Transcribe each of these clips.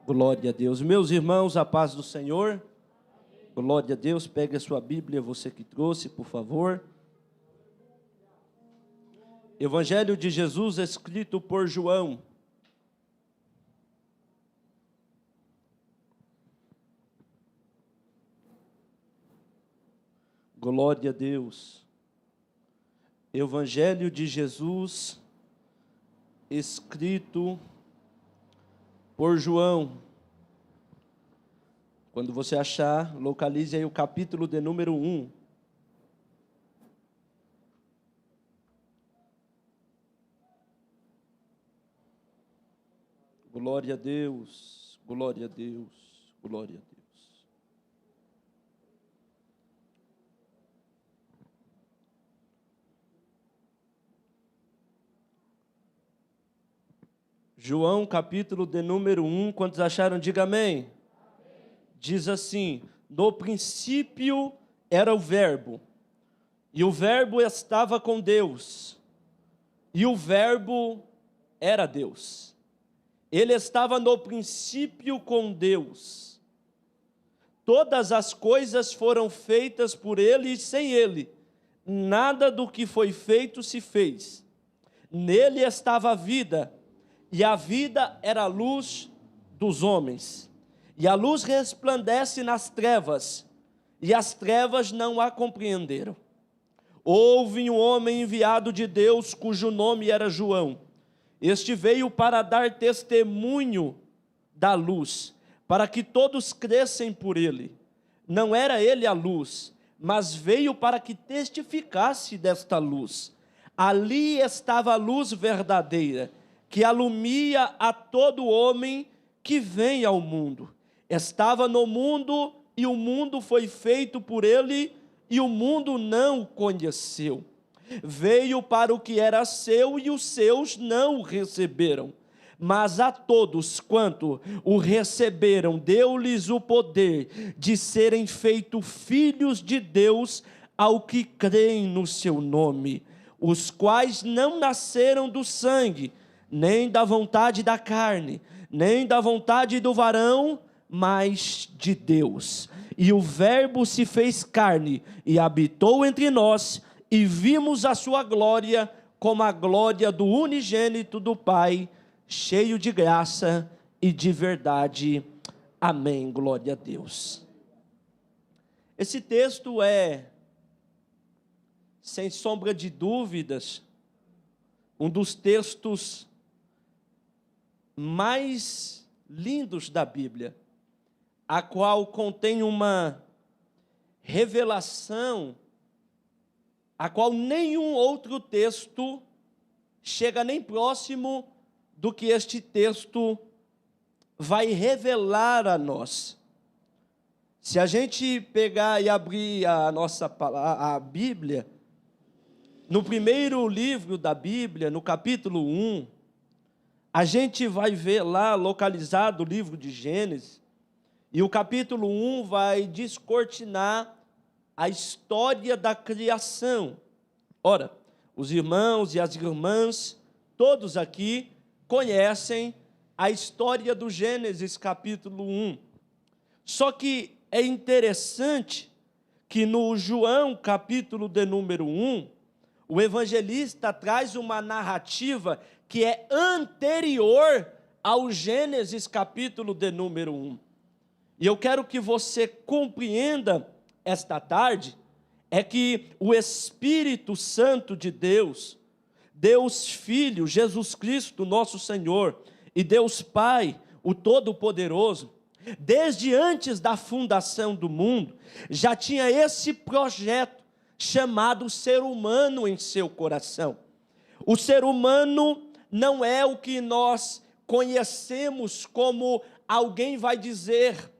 Glória a Deus. Meus irmãos, a paz do Senhor. Glória a Deus. Pegue a sua Bíblia, você que trouxe, por favor. Evangelho de Jesus escrito por João. Glória a Deus. Evangelho de Jesus escrito por João. Quando você achar, localize aí o capítulo de número 1. Glória a Deus, glória a Deus, glória a Deus. João, capítulo de número 1, quantos acharam? Diga amém. Diz assim: no princípio era o verbo, e o verbo estava com Deus, e o verbo era Deus. Ele estava no princípio com Deus. Todas as coisas foram feitas por ele, e sem ele nada do que foi feito se fez. Nele estava a vida, e a vida era a luz dos homens. E a luz resplandece nas trevas, e as trevas não a compreenderam. Houve um homem enviado de Deus, cujo nome era João. Este veio para dar testemunho da luz, para que todos crescem por ele. Não era ele a luz, mas veio para que testificasse desta luz. Ali estava a luz verdadeira, que alumia a todo homem que vem ao mundo. Estava no mundo, e o mundo foi feito por ele, e o mundo não o conheceu. Veio para o que era seu, e os seus não o receberam. Mas a todos quanto o receberam, deu-lhes o poder de serem feitos filhos de Deus, ao que creem no seu nome, os quais não nasceram do sangue, nem da vontade da carne, nem da vontade do varão, mas de Deus. E o verbo se fez carne e habitou entre nós, e vimos a sua glória como a glória do unigênito do Pai, cheio de graça e de verdade. Amém. Glória a Deus. Esse texto é, sem sombra de dúvidas, um dos textos mais lindos da Bíblia, a qual contém uma revelação a qual nenhum outro texto chega nem próximo do que este texto vai revelar a nós. Se a gente pegar e abrir a Bíblia, no primeiro livro da Bíblia, no capítulo 1, a gente vai ver lá localizado o livro de Gênesis, e o capítulo 1 vai descortinar a história da criação. Ora, os irmãos e as irmãs, todos aqui conhecem a história do Gênesis capítulo 1. Só que é interessante que no João capítulo de número 1, o evangelista traz uma narrativa que é anterior ao Gênesis capítulo de número 1. E eu quero que você compreenda esta tarde, é que o Espírito Santo de Deus, Deus Filho, Jesus Cristo, nosso Senhor, e Deus Pai, o Todo-Poderoso, desde antes da fundação do mundo, já tinha esse projeto chamado ser humano em seu coração. O ser humano não é o que nós conhecemos como alguém vai dizer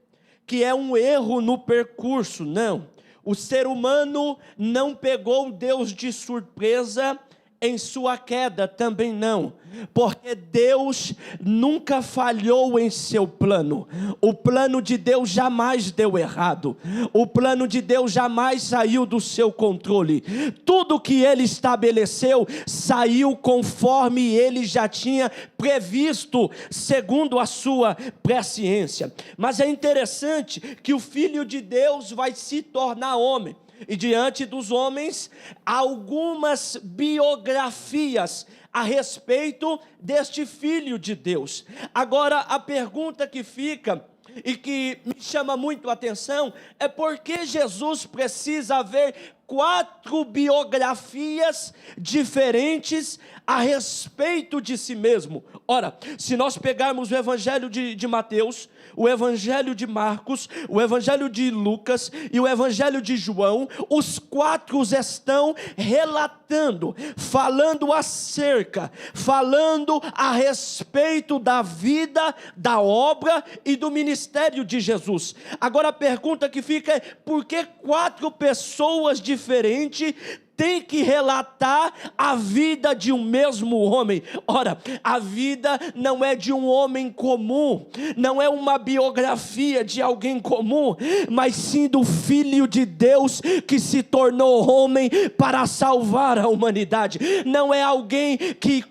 que é um erro no percurso, não. O ser humano não pegou Deus de surpresa em sua queda também não, porque Deus nunca falhou em seu plano. O plano de Deus jamais deu errado. O plano de Deus jamais saiu do seu controle. Tudo que Ele estabeleceu saiu conforme Ele já tinha previsto, segundo a sua presciência. Mas é interessante que o Filho de Deus vai se tornar homem. E diante dos homens, algumas biografias a respeito deste Filho de Deus. Agora, a pergunta que fica e que me chama muito a atenção é por que Jesus precisa haver 4 biografias diferentes a respeito de si mesmo. Ora, se nós pegarmos o Evangelho de Mateus, o Evangelho de Marcos, o Evangelho de Lucas e o Evangelho de João, os 4 estão relatando, falando a respeito da vida, da obra e do ministério de Jesus. Agora a pergunta que fica é: por que 4 pessoas diferentes tem que relatar a vida de um mesmo homem? Ora, a vida não é de um homem comum, não é uma biografia de alguém comum, mas sim do Filho de Deus que se tornou homem para salvar a humanidade. Não é alguém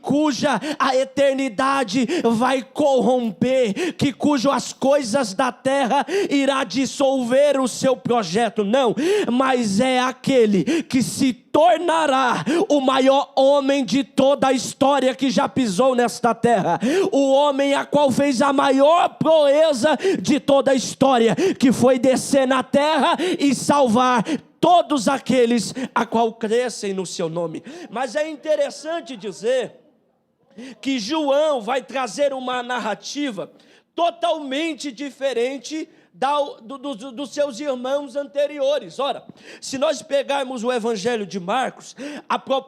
cuja a eternidade vai corromper, cujo as coisas da terra irá dissolver o seu projeto, não, mas é aquele que se tornará o maior homem de toda a história que já pisou nesta terra, o homem a qual fez a maior proeza de toda a história, que foi descer na terra e salvar todos aqueles a qual crescem no seu nome. Mas é interessante dizer que João vai trazer uma narrativa totalmente diferente dos seus irmãos anteriores. Ora, se nós pegarmos o Evangelho de Marcos,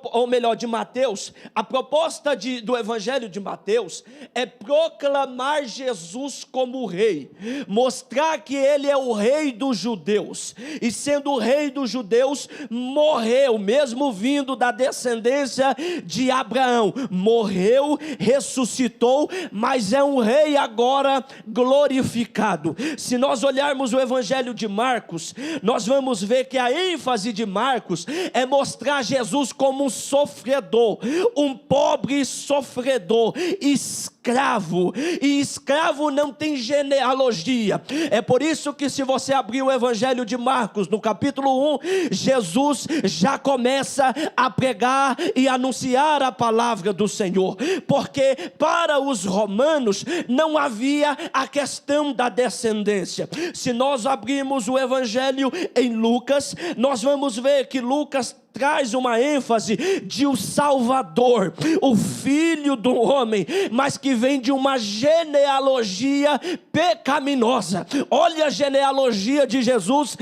ou melhor, de Mateus, a proposta do Evangelho de Mateus é proclamar Jesus como rei, mostrar que ele é o rei dos judeus, e sendo o rei dos judeus, morreu, mesmo vindo da descendência de Abraão, morreu, ressuscitou, mas é um rei agora glorificado. Se nós olharmos o Evangelho de Marcos, nós vamos ver que a ênfase de Marcos é mostrar Jesus como um sofredor, um pobre sofredor, escravo, e escravo não tem genealogia. É por isso que, se você abrir o Evangelho de Marcos, no capítulo 1, Jesus já começa a pregar e anunciar a palavra do Senhor, porque para os romanos não havia a questão da descendência. Se nós abrirmos o Evangelho em Lucas, nós vamos ver que Lucas traz uma ênfase de um Salvador, o Filho do homem, mas que vem de uma genealogia pecaminosa. Olha a genealogia de Jesus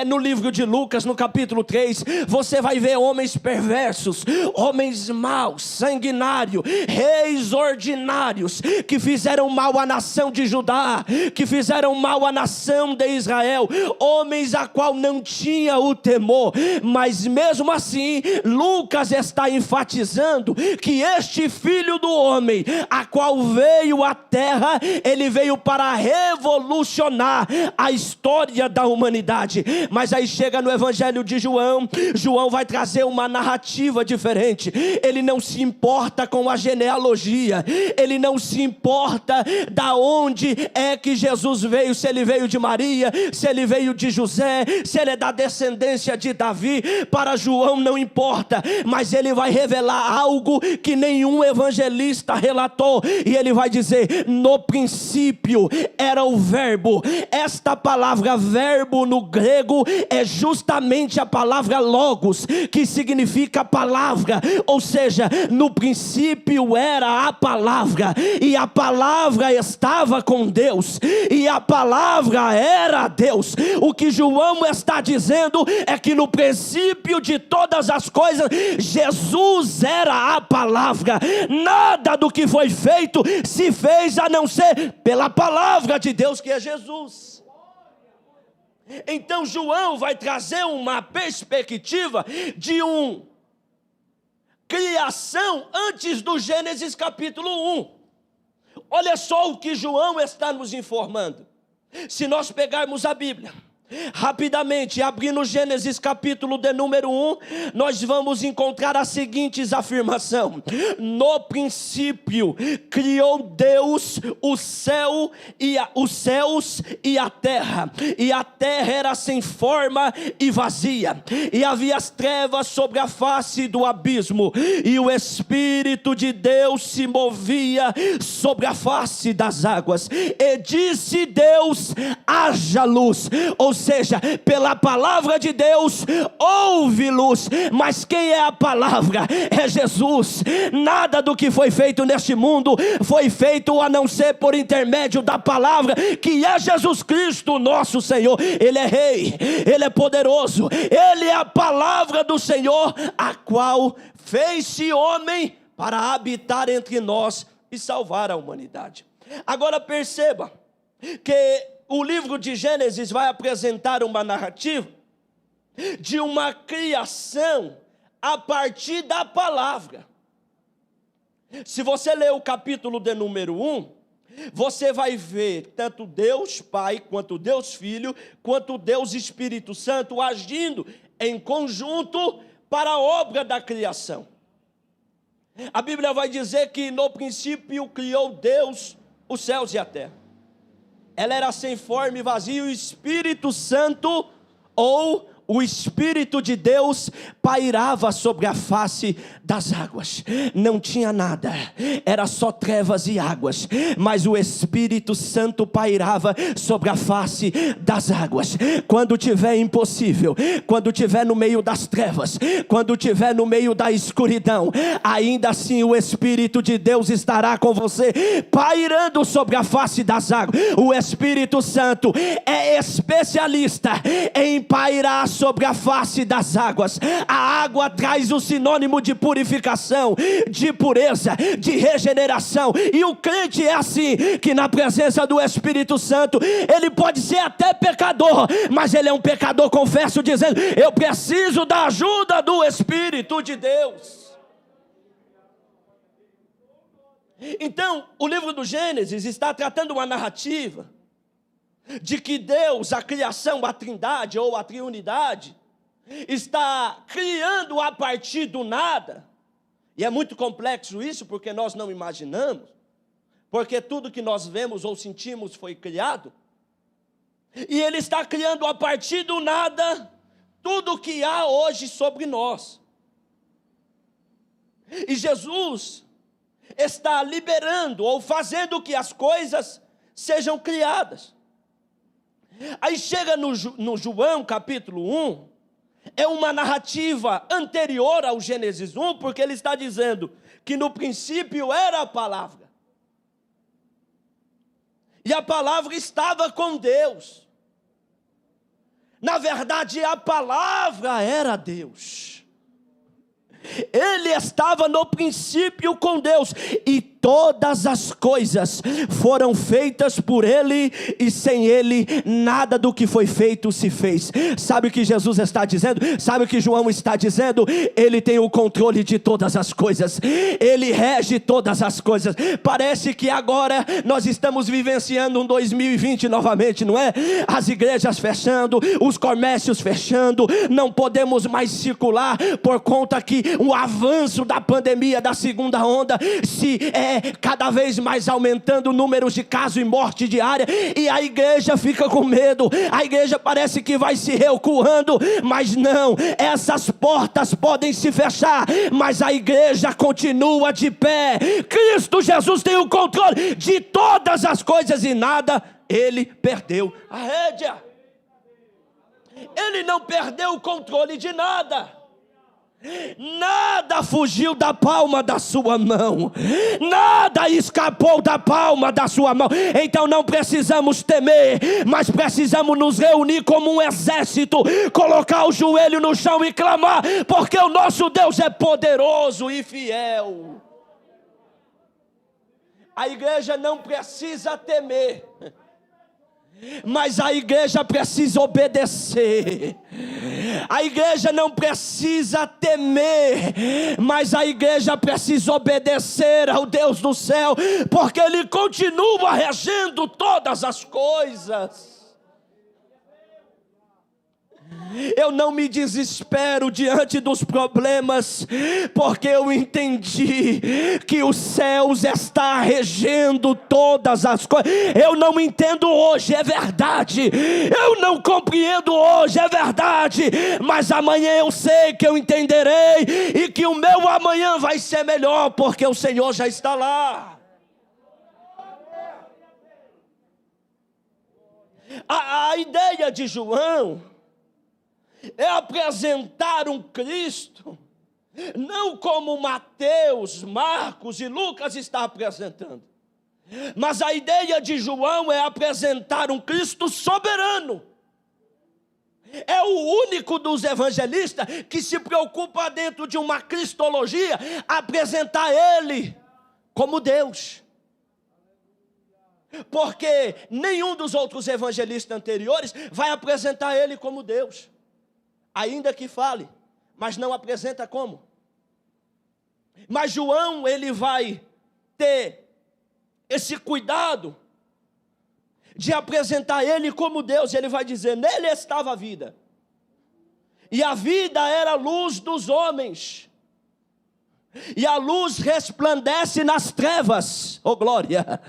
no livro de Lucas, no capítulo 3, você vai ver homens perversos, homens maus, sanguinários, reis ordinários, que fizeram mal à nação de Judá, que fizeram mal à nação de Israel, homens a qual não tinha o temor, mas mesmo assim, Lucas está enfatizando que este Filho do homem, a qual veio à terra, ele veio para revolucionar a história da humanidade. Mas aí chega no Evangelho de João, João vai trazer uma narrativa diferente. Ele não se importa com a genealogia, ele não se importa da onde é que Jesus veio, se ele veio de Maria, se ele veio de José, se ele é da descendência de Davi. Para João não importa, mas ele vai revelar algo que nenhum evangelista relatou, e ele vai dizer: no princípio era o verbo. Esta palavra verbo no grego é justamente a palavra logos, que significa palavra, ou seja, no princípio era a palavra, e a palavra estava com Deus, e a palavra era Deus. O que João está dizendo é que no princípio de todas as coisas, Jesus era a palavra. Nada do que foi feito se fez a não ser pela palavra de Deus, que é Jesus. Então João vai trazer uma perspectiva de um criação antes do Gênesis capítulo 1. Olha só o que João está nos informando. Se nós pegarmos a Bíblia, rapidamente, abrindo Gênesis capítulo de número 1, nós vamos encontrar a seguinte afirmação: no princípio criou Deus os céus e a terra era sem forma e vazia, e havia as trevas sobre a face do abismo, e o Espírito de Deus se movia sobre a face das águas, e disse Deus: haja luz. Ou seja, pela palavra de Deus houve luz. Mas quem é a palavra? É Jesus. Nada do que foi feito neste mundo foi feito a não ser por intermédio da palavra, que é Jesus Cristo nosso Senhor. Ele é rei, Ele é poderoso, Ele é a palavra do Senhor, a qual fez-se homem para habitar entre nós e salvar a humanidade. Agora perceba que o livro de Gênesis vai apresentar uma narrativa de uma criação a partir da palavra. Se você ler o capítulo de número 1, você vai ver tanto Deus Pai, quanto Deus Filho, quanto Deus Espírito Santo agindo em conjunto para a obra da criação. A Bíblia vai dizer que no princípio criou Deus os céus e a terra. Ela era sem forma e vazia, e o Espírito Santo, ou o Espírito de Deus, pairava sobre a face das águas. Não tinha nada, era só trevas e águas, mas o Espírito Santo pairava sobre a face das águas. Quando tiver impossível, quando tiver no meio das trevas, quando tiver no meio da escuridão, ainda assim o Espírito de Deus estará com você, pairando sobre a face das águas. O Espírito Santo é especialista em pairar sobre a face das águas. A água traz o sinônimo de purificação, de pureza, de regeneração, e o crente é assim, que na presença do Espírito Santo, ele pode ser até pecador, mas ele é um pecador confesso, dizendo: eu preciso da ajuda do Espírito de Deus. Então, o livro do Gênesis está tratando uma narrativa de que Deus, a criação, a trindade ou a triunidade, está criando a partir do nada. E é muito complexo isso, porque nós não imaginamos, porque tudo que nós vemos ou sentimos foi criado, e Ele está criando a partir do nada tudo que há hoje sobre nós. E Jesus está liberando ou fazendo que as coisas sejam criadas. Aí chega no João capítulo 1, é uma narrativa anterior ao Gênesis 1, porque ele está dizendo que no princípio era a palavra, e a palavra estava com Deus. Na verdade, a palavra era Deus. Ele estava no princípio com Deus, e todas as coisas foram feitas por Ele, e sem Ele nada do que foi feito se fez. Sabe o que Jesus está dizendo? Sabe o que João está dizendo? Ele tem o controle de todas as coisas, Ele rege todas as coisas. Parece que agora nós estamos vivenciando um 2020 novamente, não é? As igrejas fechando, os comércios fechando, não podemos mais circular por conta que o avanço da pandemia, da segunda onda, cada vez mais aumentando números de casos e morte diária, e a igreja fica com medo, a igreja parece que vai se recuando, mas não, essas portas podem se fechar, mas a igreja continua de pé. Cristo Jesus tem o controle de todas as coisas, e nada Ele perdeu a rédea. Ele não perdeu o controle de nada. Nada fugiu da palma da sua mão, nada escapou da palma da sua mão. Então não precisamos temer, mas precisamos nos reunir como um exército, colocar o joelho no chão e clamar, porque o nosso Deus é poderoso e fiel. A igreja não precisa temer, mas a igreja precisa obedecer. A igreja não precisa temer, mas a igreja precisa obedecer ao Deus do céu, porque Ele continua regendo todas as coisas. Eu não me desespero diante dos problemas, porque eu entendi que os céus está regendo todas as coisas. Eu não entendo hoje, é verdade. Eu não compreendo hoje, é verdade. Mas amanhã eu sei que eu entenderei, e que o meu amanhã vai ser melhor, porque o Senhor já está lá. A ideia de João é apresentar um Cristo, não como Mateus, Marcos e Lucas estão apresentando, mas a ideia de João é apresentar um Cristo soberano. É o único dos evangelistas que se preocupa, dentro de uma cristologia, apresentar Ele como Deus. Porque nenhum dos outros evangelistas anteriores vai apresentar Ele como Deus. Ainda que fale, mas não apresenta como. Mas João, ele vai ter esse cuidado de apresentar Ele como Deus. Ele vai dizer: nele estava a vida, e a vida era a luz dos homens, e a luz resplandece nas trevas. Oh glória!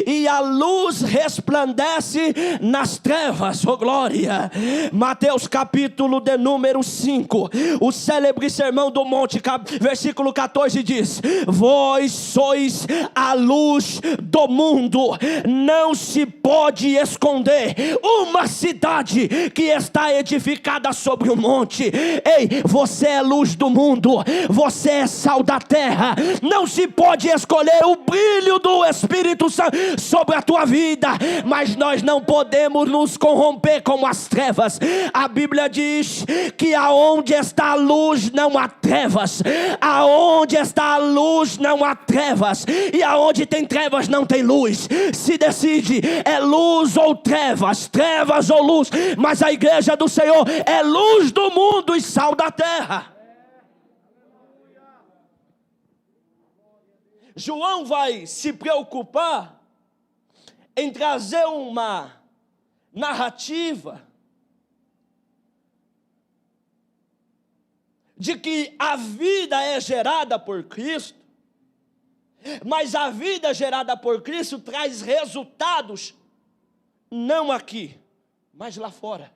E a luz resplandece nas trevas, oh glória. Mateus capítulo de número 5, o célebre sermão do monte, versículo 14 diz: vós sois a luz do mundo, não se pode esconder uma cidade que está edificada sobre um monte. Ei, você é luz do mundo, você é sal da terra. Não se pode escolher o brilho do Espírito Santo sobre a tua vida, mas nós não podemos nos corromper com as trevas. A Bíblia diz que aonde está a luz não há trevas, aonde está a luz não há trevas, e aonde tem trevas não tem luz. Se decide, é luz ou trevas, trevas ou luz. Mas a igreja do Senhor é luz do mundo e sal da terra. João vai se preocupar em trazer uma narrativa de que a vida é gerada por Cristo, mas a vida gerada por Cristo traz resultados não aqui, mas lá fora.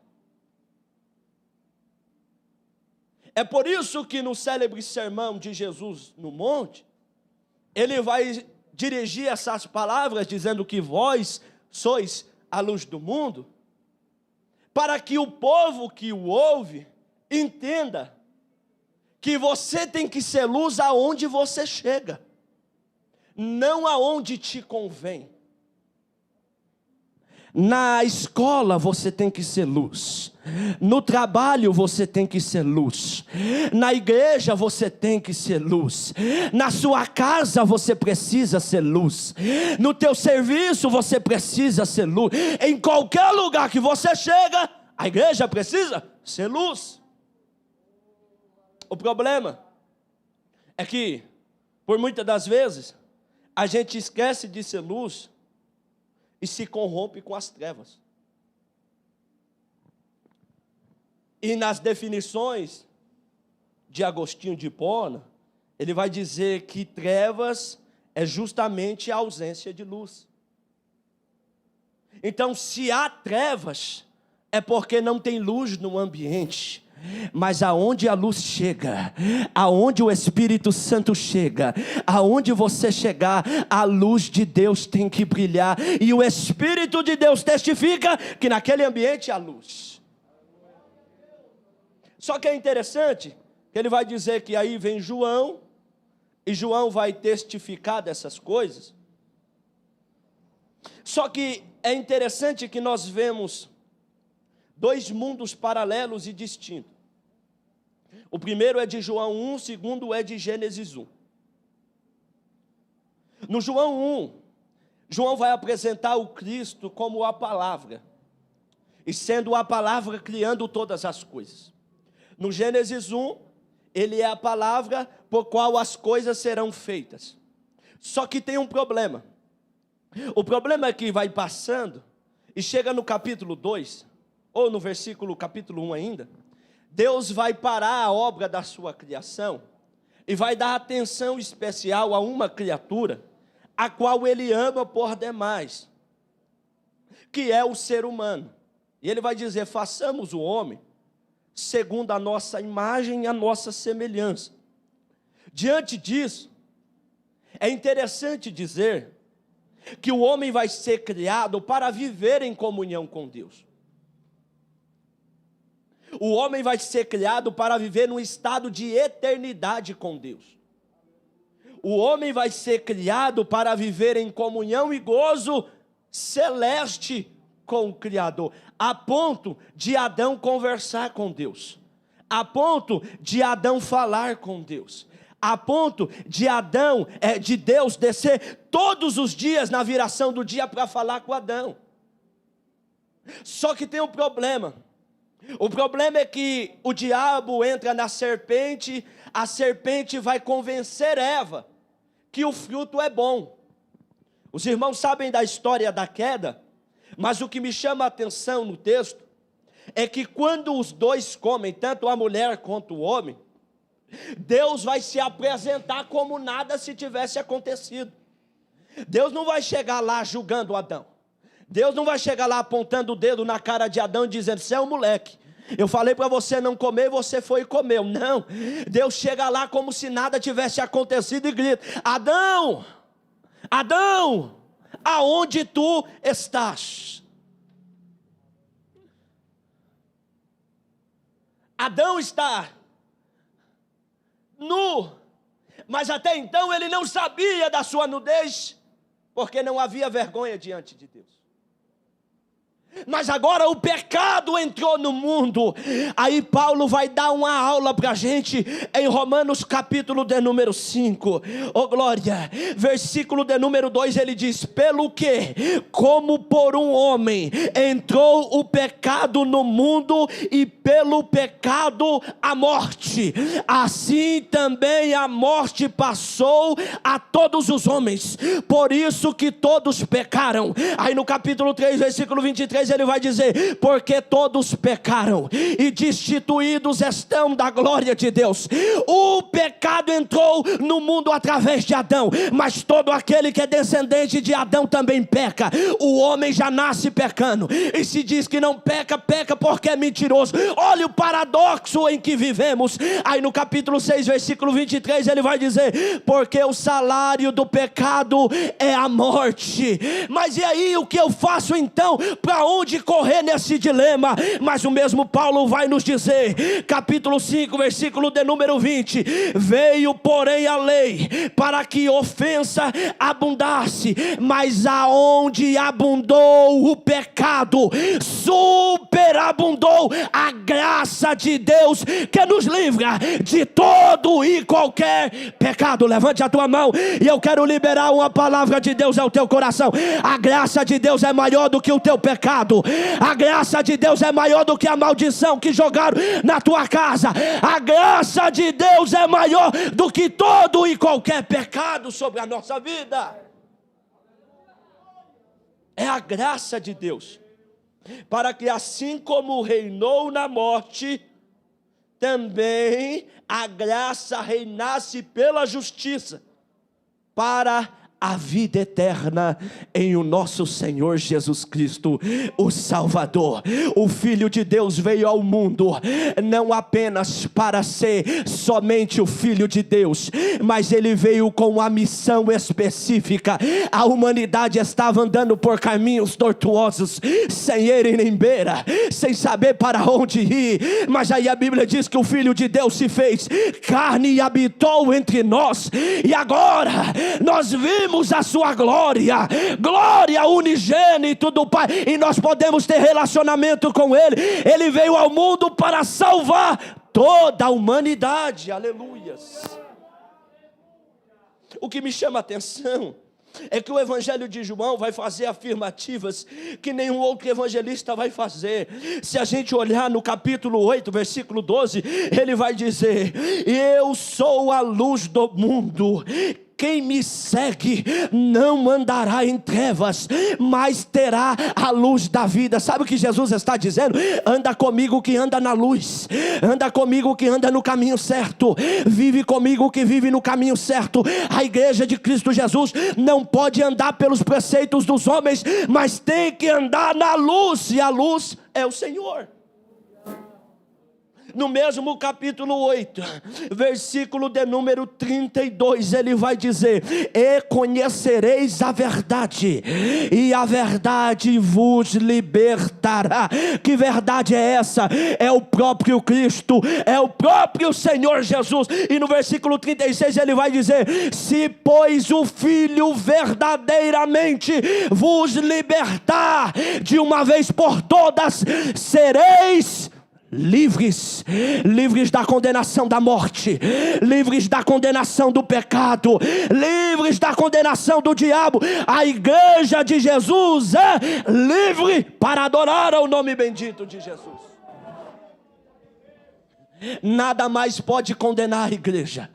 É por isso que no célebre sermão de Jesus no monte, ele vai dirigir essas palavras dizendo que vós sois a luz do mundo, para que o povo que o ouve entenda que você tem que ser luz aonde você chega, não aonde te convém. Na escola você tem que ser luz, no trabalho você tem que ser luz, na igreja você tem que ser luz, na sua casa você precisa ser luz, no teu serviço você precisa ser luz, em qualquer lugar que você chega, a igreja precisa ser luz. O problema é que, por muitas das vezes, a gente esquece de ser luz e se corrompe com as trevas. E nas definições de Agostinho de Hipona, ele vai dizer que trevas é justamente a ausência de luz. Então, se há trevas, é porque não tem luz no ambiente. Mas aonde a luz chega, aonde o Espírito Santo chega, aonde você chegar, a luz de Deus tem que brilhar, e o Espírito de Deus testifica que naquele ambiente há luz. Só que é interessante que ele vai dizer que aí vem João, e João vai testificar dessas coisas. Só que é interessante que nós vemos dois mundos paralelos e distintos. O primeiro é de João 1, o segundo é de Gênesis 1. No João 1, João vai apresentar o Cristo como a palavra, e sendo a palavra criando todas as coisas. No Gênesis 1, ele é a palavra por qual as coisas serão feitas. Só que tem um problema. O problema é que vai passando e chega no capítulo 2, ou no versículo capítulo 1 ainda, Deus vai parar a obra da sua criação e vai dar atenção especial a uma criatura, a qual ele ama por demais, que é o ser humano. E ele vai dizer: façamos o homem segundo a nossa imagem e a nossa semelhança. Diante disso, é interessante dizer que o homem vai ser criado para viver em comunhão com Deus. O homem vai ser criado para viver num estado de eternidade com Deus. O homem vai ser criado para viver em comunhão e gozo celeste com o Criador, a ponto de Adão conversar com Deus, a ponto de Adão falar com Deus, a ponto de Deus descer todos os dias na viração do dia para falar com Adão. Só que tem um problema. O problema é que o diabo entra na serpente, a serpente vai convencer Eva que o fruto é bom. Os irmãos sabem da história da queda, mas o que me chama a atenção no texto é que quando os dois comem, tanto a mulher quanto o homem, Deus vai se apresentar como nada se tivesse acontecido. Deus não vai chegar lá julgando Adão. Deus não vai chegar lá apontando o dedo na cara de Adão e dizendo: você é um moleque, eu falei para você não comer e você foi e comeu. Não, Deus chega lá como se nada tivesse acontecido e grita: Adão, Adão, aonde tu estás? Adão está nu, mas até então ele não sabia da sua nudez, porque não havia vergonha diante de Deus. Mas agora o pecado entrou no mundo. Aí Paulo vai dar uma aula para a gente em Romanos capítulo de número 5. Oh glória, versículo de número 2, ele diz: pelo que, como por um homem entrou o pecado no mundo, e pelo pecado a morte, assim também a morte passou a todos os homens, por isso que todos pecaram. Aí no capítulo 3, versículo 23, ele vai dizer: porque todos pecaram e destituídos estão da glória de Deus. O pecado entrou no mundo através de Adão, mas todo aquele que é descendente de Adão também peca. O homem já nasce pecando, e se diz que não peca, peca porque é mentiroso. Olha o paradoxo em que vivemos. Aí no capítulo 6, versículo 23, ele vai dizer: porque o salário do pecado é a morte. Mas e aí, o que eu faço então? Para onde correr nesse dilema? Mas o mesmo Paulo vai nos dizer, capítulo 5, versículo de número 20: veio porém a lei para que ofensa abundasse, mas aonde abundou o pecado, superabundou a graça de Deus, que nos livra de todo e qualquer pecado. Levante a tua mão e eu quero liberar uma palavra de Deus ao teu coração. A graça de Deus é maior do que o teu pecado. A graça de Deus é maior do que a maldição que jogaram na tua casa. A graça de Deus é maior do que todo e qualquer pecado sobre a nossa vida. É a graça de Deus, para que assim como reinou na morte, também a graça reinasse pela justiça para a vida eterna em o nosso Senhor Jesus Cristo, o Salvador. O Filho de Deus veio ao mundo não apenas para ser somente o Filho de Deus, mas ele veio com uma missão específica. A humanidade estava andando por caminhos tortuosos, sem ira nem beira, sem saber para onde ir, mas aí a Bíblia diz que o Filho de Deus se fez carne e habitou entre nós, e agora nós vimos a sua glória, glória unigênito do Pai, e nós podemos ter relacionamento com Ele. Ele veio ao mundo para salvar toda a humanidade, aleluias. O que me chama a atenção é que o evangelho de João vai fazer afirmativas que nenhum outro evangelista vai fazer. Se a gente olhar no capítulo 8, versículo 12, ele vai dizer: eu sou a luz do mundo. Quem me segue não andará em trevas, mas terá a luz da vida. Sabe o que Jesus está dizendo? Anda comigo que anda na luz, anda comigo que anda no caminho certo, vive comigo que vive no caminho certo. A igreja de Cristo Jesus não pode andar pelos preceitos dos homens, mas tem que andar na luz, e a luz é o Senhor. No mesmo capítulo 8, versículo de número 32, ele vai dizer: e conhecereis a verdade, e a verdade vos libertará. Que verdade é essa? É o próprio Cristo, é o próprio Senhor Jesus. E no versículo 36 ele vai dizer: se pois o Filho verdadeiramente vos libertar, de uma vez por todas sereis livres, livres da condenação da morte, livres da condenação do pecado, livres da condenação do diabo. A igreja de Jesus é livre para adorar ao nome bendito de Jesus. Nada mais pode condenar a igreja,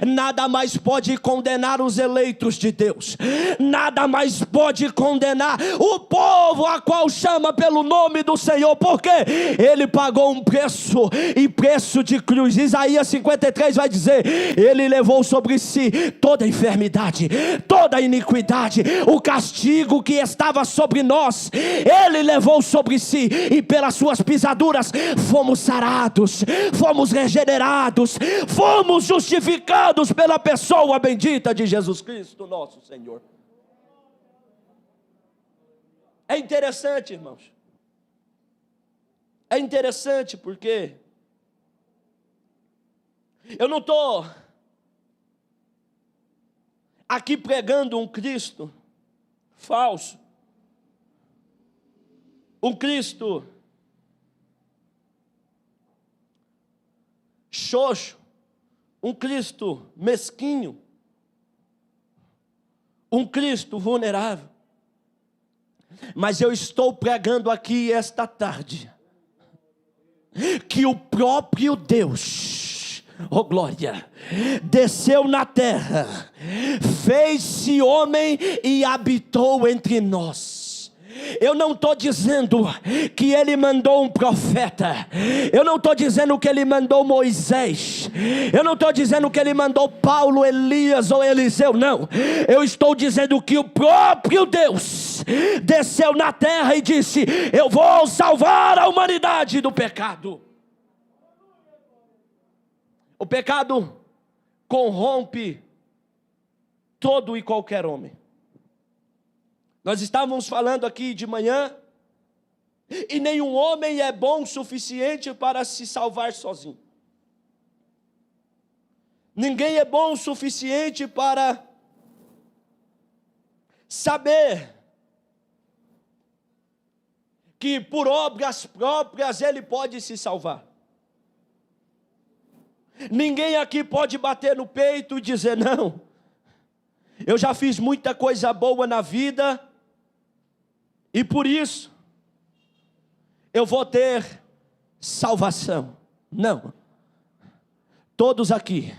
nada mais pode condenar os eleitos de Deus, nada mais pode condenar o povo a qual chama pelo nome do Senhor, porque ele pagou um preço, e preço de cruz. Isaías 53 vai dizer: ele levou sobre si toda a enfermidade, toda a iniquidade, o castigo que estava sobre nós, ele levou sobre si, e pelas suas pisaduras fomos sarados, fomos regenerados, fomos justificados pela pessoa bendita de Jesus Cristo, nosso Senhor. É interessante, irmãos. É interessante porque eu não estou aqui pregando um Cristo falso, um Cristo xoxo, um Cristo mesquinho, um Cristo vulnerável. Mas eu estou pregando aqui esta tarde que o próprio Deus, oh glória, desceu na terra, fez-se homem e habitou entre nós. Eu não estou dizendo que ele mandou um profeta, eu não estou dizendo que ele mandou Moisés, eu não estou dizendo que ele mandou Paulo, Elias ou Eliseu, não. Eu estou dizendo que o próprio Deus desceu na terra e disse: eu vou salvar a humanidade do pecado. O pecado corrompe todo e qualquer homem. Nós estávamos falando aqui de manhã, e nenhum homem é bom o suficiente para se salvar sozinho. Ninguém é bom o suficiente para saber que por obras próprias ele pode se salvar. Ninguém aqui pode bater no peito e dizer: não, eu já fiz muita coisa boa na vida, e por isso eu vou ter salvação. Não. Todos aqui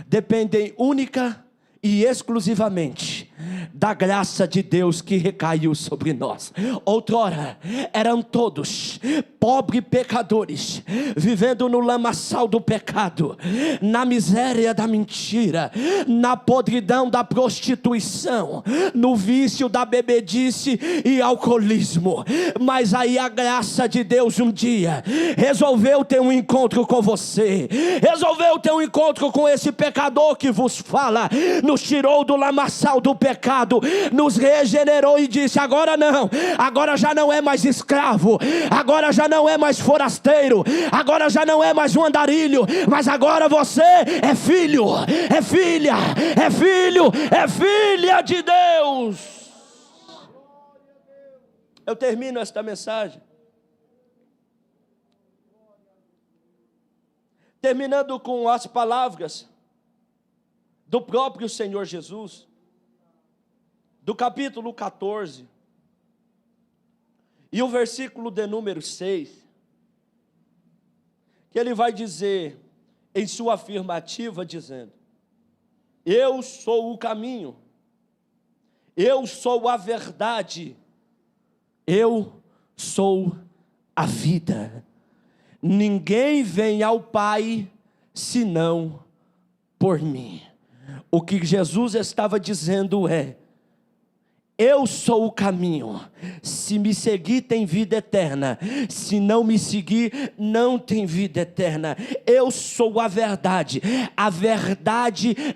dependem única e exclusivamente da graça de Deus que recaiu sobre nós. Outrora eram todos pobres pecadores, vivendo no lamaçal do pecado, na miséria da mentira, na podridão da prostituição, no vício da bebedice e alcoolismo. Mas aí a graça de Deus um dia resolveu ter um encontro com você, resolveu ter um encontro com esse pecador que vos fala, nos tirou do lamaçal do pecado, nos regenerou e disse: agora não, agora já não é mais escravo, agora já não é mais forasteiro, agora já não é mais um andarilho, mas agora você é filho, é filha, é filho, é filha de Deus. Eu termino esta mensagem terminando com as palavras do próprio Senhor Jesus. do capítulo 14, e o versículo de número 6, que ele vai dizer em sua afirmativa, dizendo: eu sou o caminho, eu sou a verdade, eu sou a vida. Ninguém vem ao Pai senão por mim. O que Jesus estava dizendo é: eu sou o caminho, se me seguir tem vida eterna, se não me seguir não tem vida eterna. Eu sou a verdade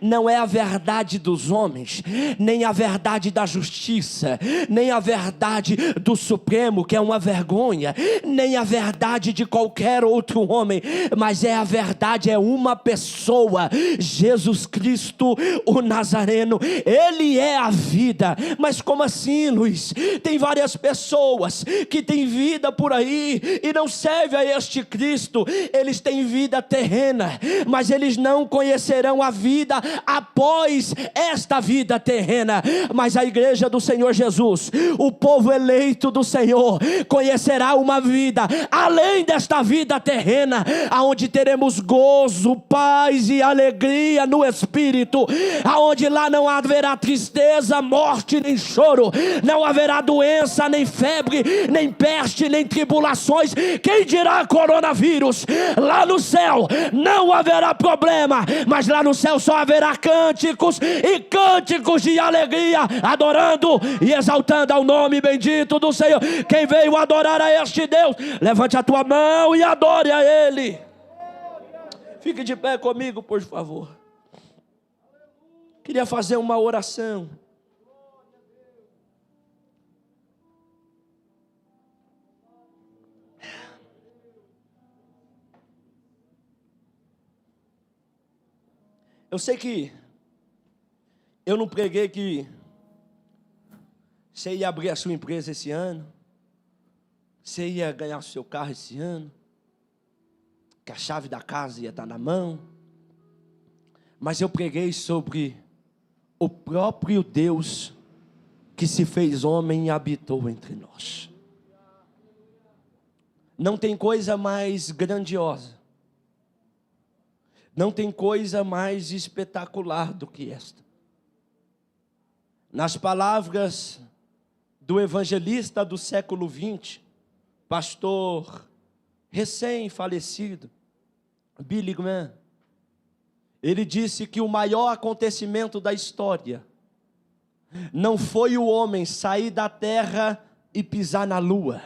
não é a verdade dos homens, nem a verdade da justiça, nem a verdade do Supremo, que é uma vergonha, nem a verdade de qualquer outro homem, mas é a verdade, é uma pessoa, Jesus Cristo o Nazareno. Ele é a vida. Mas como assim, Luiz? Tem várias pessoas que têm vida por aí e não servem a este Cristo. Eles têm vida terrena, mas eles não conhecerão a vida após esta vida terrena. Mas a igreja do Senhor Jesus, o povo eleito do Senhor, conhecerá uma vida além desta vida terrena, aonde teremos gozo, paz e alegria no Espírito, aonde lá não haverá tristeza, morte nem choro, não haverá doença, nem febre, nem peste, nem tribulações. Quem dirá coronavírus? Lá no céu não haverá problema, mas lá no céu só haverá cânticos e cânticos de alegria, adorando e exaltando ao nome bendito do Senhor. Quem veio adorar a este Deus, levante a tua mão e adore a Ele. Fique de pé comigo, por favor. Queria fazer uma oração. Eu sei que eu não preguei que você ia abrir a sua empresa esse ano, você ia ganhar o seu carro esse ano, que a chave da casa ia estar na mão, mas eu preguei sobre o próprio Deus que se fez homem e habitou entre nós. Não tem coisa mais grandiosa, não tem coisa mais espetacular do que esta. Nas palavras do evangelista do século 20, pastor recém-falecido, Billy Graham, ele disse que o maior acontecimento da história não foi o homem sair da terra e pisar na lua,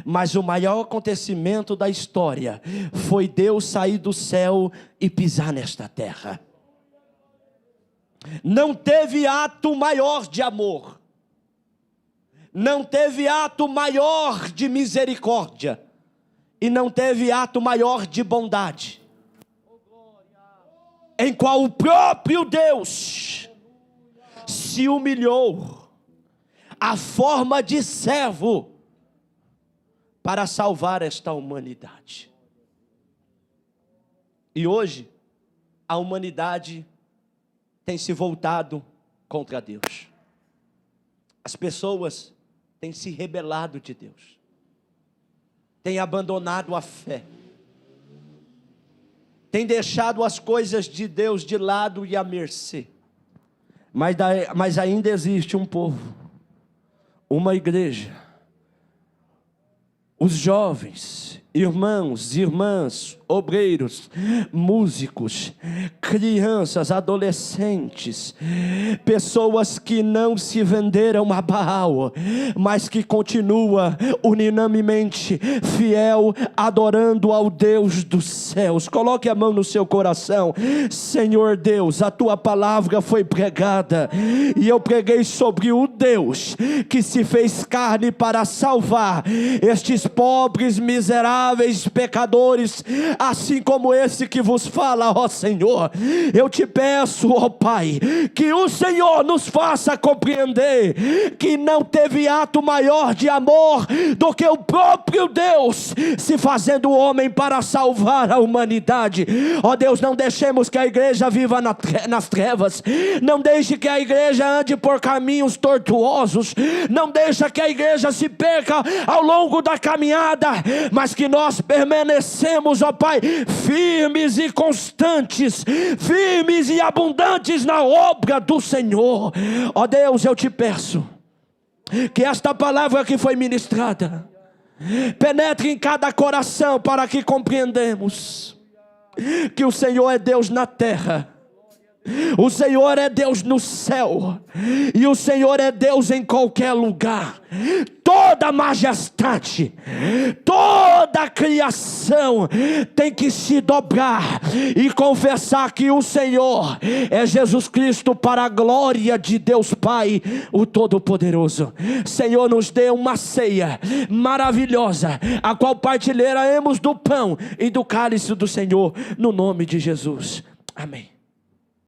mas o maior acontecimento da história foi Deus sair do céu e pisar nesta terra. Não teve ato maior de amor, não teve ato maior de misericórdia, e não teve ato maior de bondade, em qual o próprio Deus se humilhou à forma de servo para salvar esta humanidade. E hoje a humanidade tem se voltado contra Deus. As pessoas têm se rebelado de Deus, têm abandonado a fé, têm deixado as coisas de Deus de lado e à mercê. Mas ainda existe um povo, uma igreja, os jovens, irmãos, irmãs, obreiros, músicos, crianças, adolescentes, pessoas que não se venderam a Baal, mas que continua unanimemente fiel, adorando ao Deus dos céus. Coloque a mão no seu coração. Senhor Deus, a tua palavra foi pregada, e eu preguei sobre o Deus que se fez carne para salvar estes pobres miseráveis miseráveis pecadores, assim como esse que vos fala, ó Senhor. Eu te peço, ó Pai, que o Senhor nos faça compreender que não teve ato maior de amor do que o próprio Deus se fazendo homem para salvar a humanidade. Ó Deus, não deixemos que a igreja viva nas trevas, não deixe que a igreja ande por caminhos tortuosos, não deixe que a igreja se perca ao longo da caminhada, mas que nós permanecemos, ó Pai, firmes e constantes, firmes e abundantes na obra do Senhor. Ó Deus, eu te peço que esta palavra que foi ministrada penetre em cada coração, para que compreendamos que o Senhor é Deus na terra, o Senhor é Deus no céu, e o Senhor é Deus em qualquer lugar. Toda majestade, toda a criação tem que se dobrar e confessar que o Senhor é Jesus Cristo, para a glória de Deus Pai, o Todo-Poderoso. Senhor, nos dê uma ceia maravilhosa, a qual partilharemos do pão e do cálice do Senhor, no nome de Jesus. Amém.